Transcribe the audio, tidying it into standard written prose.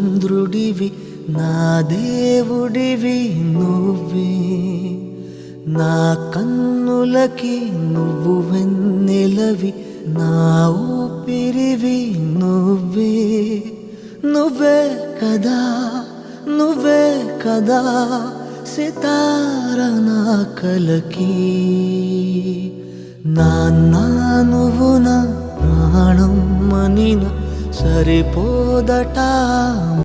చంద్రుడివి నా దేవుడివి నువ్వే, నా కన్నులకి నువ్వు వెన్నెలవి, నా ఊపిరివి నువ్వే. నువ్వే కదా, నువ్వే కదా సితార నా కలకి. నాన్న నువ్వు నా ప్రాణం అనిన సరిపోదట.